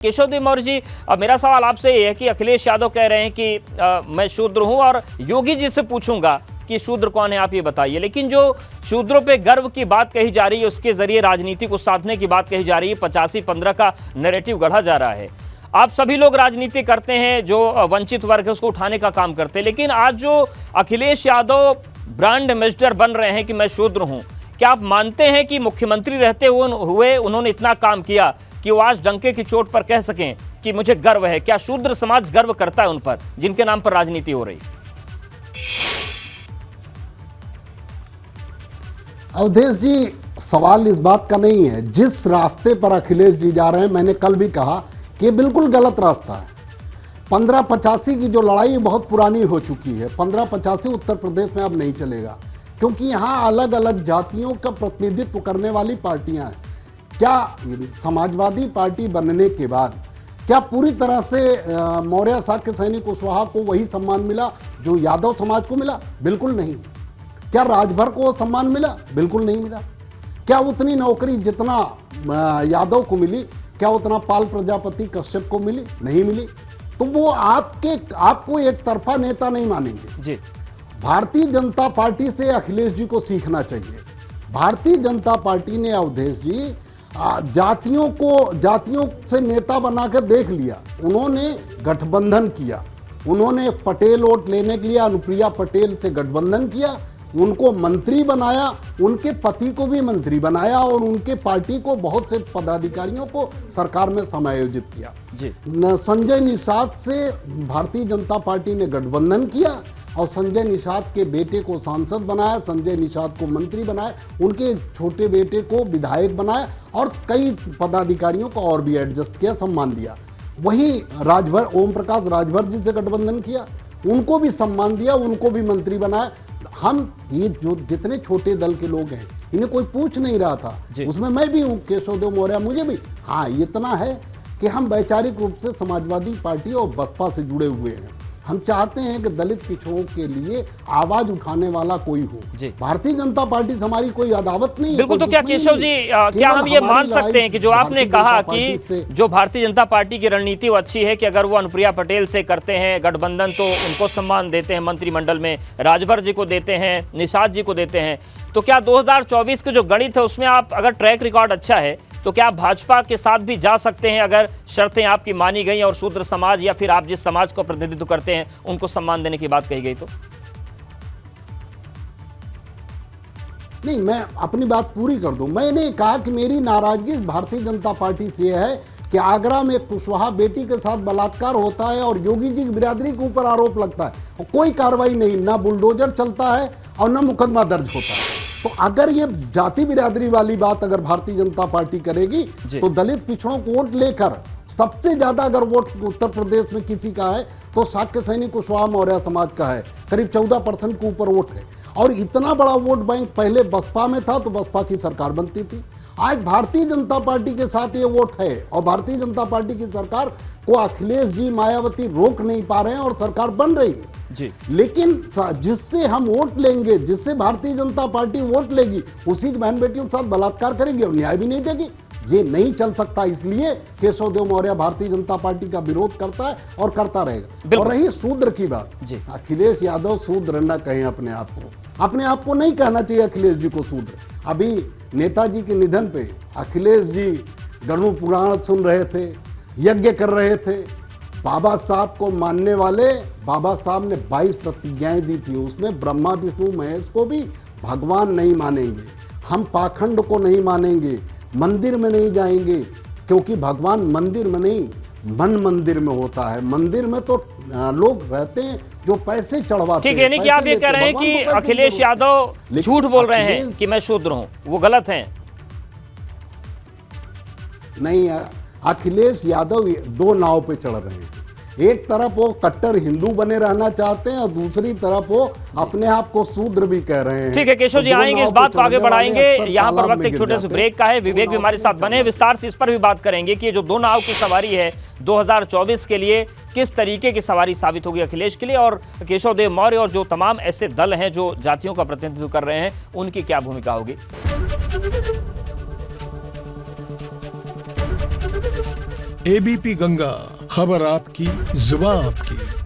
केशवदेव मौर्य जी, अब मेरा सवाल आपसे ये है कि अखिलेश यादव कह रहे हैं कि मैं शूद्र हूं और योगी जी से पूछूंगा कि शूद्र कौन है, आप ये बताइए। लेकिन जो शूद्रों पे गर्व की बात कही जा रही है, उसके जरिए राजनीति को साधने की बात कही जा रही है, 85-15 का नैरेटिव गढ़ा जा रहा है। आप सभी लोग राजनीति करते हैं, जो वंचित वर्ग है उसको उठाने का काम करते हैं, लेकिन आज जो अखिलेश यादव ब्रांड एम्बेसडर बन रहे हैं कि मैं शूद्र हूं, क्या आप मानते हैं कि मुख्यमंत्री रहते हुए उन्होंने इतना काम किया कि वो आज डंके की चोट पर कह सकें कि मुझे गर्व है? क्या शूद्र समाज गर्व करता है उन पर जिनके नाम पर राजनीति हो रही? अवधेश जी, सवाल इस बात का नहीं है। जिस रास्ते पर अखिलेश जी जा रहे हैं, मैंने कल भी कहा कि ये बिल्कुल गलत रास्ता है। 1585 की जो लड़ाई बहुत पुरानी हो चुकी है। 1585 उत्तर प्रदेश में अब नहीं चलेगा, क्योंकि यहाँ अलग अलग जातियों का प्रतिनिधित्व करने वाली पार्टियां हैं। क्या समाजवादी पार्टी बनने के बाद क्या पूरी तरह से मौर्य शाक्य सैनिक कुशवाहा को वही सम्मान मिला जो यादव समाज को मिला? बिल्कुल नहीं। क्या राजभर को सम्मान मिला? बिल्कुल नहीं मिला। क्या उतनी नौकरी जितना यादव को मिली, क्या उतना पाल प्रजापति कश्यप को मिली? नहीं मिली। तो वो आपको एक तरफा नेता नहीं मानेंगे जी। भारतीय जनता पार्टी से अखिलेश जी को सीखना चाहिए। भारतीय जनता पार्टी ने, अवधेश जी, जातियों से नेता बनाकर देख लिया। उन्होंने गठबंधन किया, उन्होंने पटेल वोट लेने के लिए अनुप्रिया पटेल से गठबंधन किया, उनको मंत्री बनाया, उनके पति को भी मंत्री बनाया और उनके पार्टी को बहुत से पदाधिकारियों को सरकार में समायोजित किया। संजय निषाद से भारतीय जनता पार्टी ने गठबंधन किया और संजय निषाद के बेटे को सांसद बनाया, संजय निषाद को मंत्री बनाया, उनके छोटे बेटे को विधायक बनाया और कई पदाधिकारियों को और भी एडजस्ट किया, सम्मान दिया। वही राजभर, ओम प्रकाश राजभर जी से गठबंधन किया, उनको भी सम्मान दिया, उनको भी मंत्री बनाया। हम ये जो जितने छोटे दल के लोग हैं, इन्हें कोई पूछ नहीं रहा था, उसमें मैं भी हूँ, केशवदेव मौर्य, मुझे भी। हाँ, इतना है कि हम वैचारिक रूप से समाजवादी पार्टी और बसपा से जुड़े हुए हैं। हम चाहते हैं कि दलित पिछड़ों के लिए आवाज उठाने वाला कोई हो। भारतीय जनता पार्टी से हमारी कोई अदावत नहीं है। बिल्कुल। तो क्या केशव जी, क्या हम ये मान सकते हैं कि जो आपने कहा कि जो भारतीय जनता पार्टी की रणनीति वो अच्छी है कि अगर वो अनुप्रिया पटेल से करते हैं गठबंधन तो उनको सम्मान देते हैं, मंत्रिमंडल में राजभर जी को देते हैं, निषाद जी को देते हैं, तो क्या 2024 के जो गणित है उसमें आप अगर ट्रैक रिकॉर्ड अच्छा है तो क्या आप भाजपा के साथ भी जा सकते हैं अगर शर्तें आपकी मानी गई और शूद्र समाज या फिर आप जिस समाज को प्रतिनिधित्व करते हैं उनको सम्मान देने की बात कही गई? तो नहीं, मैं अपनी बात पूरी कर दूं। मैंने कहा कि मेरी नाराजगी भारतीय जनता पार्टी से है कि आगरा में कुशवाहा बेटी के साथ बलात्कार होता है और योगी जी की बिरादरी के ऊपर आरोप लगता है और कोई कार्रवाई नहीं, ना बुलडोजर चलता है और ना मुकदमा दर्ज होता है। तो अगर ये जाति बिरादरी वाली बात अगर भारतीय जनता पार्टी करेगी तो दलित पिछड़ों को वोट लेकर सबसे ज्यादा अगर वोट उत्तर प्रदेश में किसी का है तो शाक्य सैनिक कुशवाहा मौर्य समाज का है। करीब 14% के ऊपर वोट है और इतना बड़ा वोट बैंक पहले बसपा में था तो बसपा की सरकार बनती थी। आज भारतीय जनता पार्टी के साथ ये वोट है और भारतीय जनता पार्टी की सरकार को अखिलेश जी, मायावती रोक नहीं पा रहे हैं और सरकार बन रही है जी। लेकिन जिससे हम वोट लेंगे, जिससे भारतीय जनता पार्टी वोट लेगी, उसी की बहन बेटियों के साथ बलात्कार करेगी और न्याय भी नहीं देगी। ये नहीं चल सकता। इसलिए केशवदेव मौर्य भारतीय जनता पार्टी का विरोध करता है और करता रहेगा। और रही शूद्र की बात, अखिलेश यादव शूद्र न कहें अपने आप को नहीं कहना चाहिए अखिलेश जी को शूद्र। अभी नेताजी के निधन पे अखिलेश जी गरुड़ पुराण सुन रहे थे, यज्ञ कर रहे थे। बाबा साहब को मानने वाले, बाबा साहब ने 22 प्रतिज्ञाएं दी थी, उसमें ब्रह्मा विष्णु महेश को भी भगवान नहीं मानेंगे, हम पाखंड को नहीं मानेंगे, मंदिर में नहीं जाएंगे, क्योंकि भगवान मंदिर में नहीं मन मंदिर में होता है। मंदिर में तो लोग रहते हैं जो पैसे चढ़वाते हैं। ठीक है, नहीं कि आप ये कह रहे हैं कि अखिलेश यादव झूठ बोल रहे हैं कि मैं शूद्र हूं, वो गलत है? नहीं, अखिलेश यादव दो नाव पे चढ़ रहे हैं। एक तरफ वो कट्टर हिंदू बने रहना चाहते हैं और दूसरी तरफ वो अपने आप को शूद्र भी कह रहे हैं। ठीक है केशव जी, आएंगे, इस बात को आगे बढ़ाएंगे। यहाँ पर वक्त एक छोटे से ब्रेक का है। विवेक भी हमारे साथ बने, विस्तार से इस पर भी बात करेंगे कि ये जो दो नाव की सवारी है 2024 के लिए किस तरीके की सवारी साबित होगी अखिलेश के लिए, और केशवदेव मौर्य और जो तमाम ऐसे दल हैं जो जातियों का प्रतिनिधित्व कर रहे हैं उनकी क्या भूमिका होगी। एबीपी गंगा, खबर आपकी, जुबान आपकी।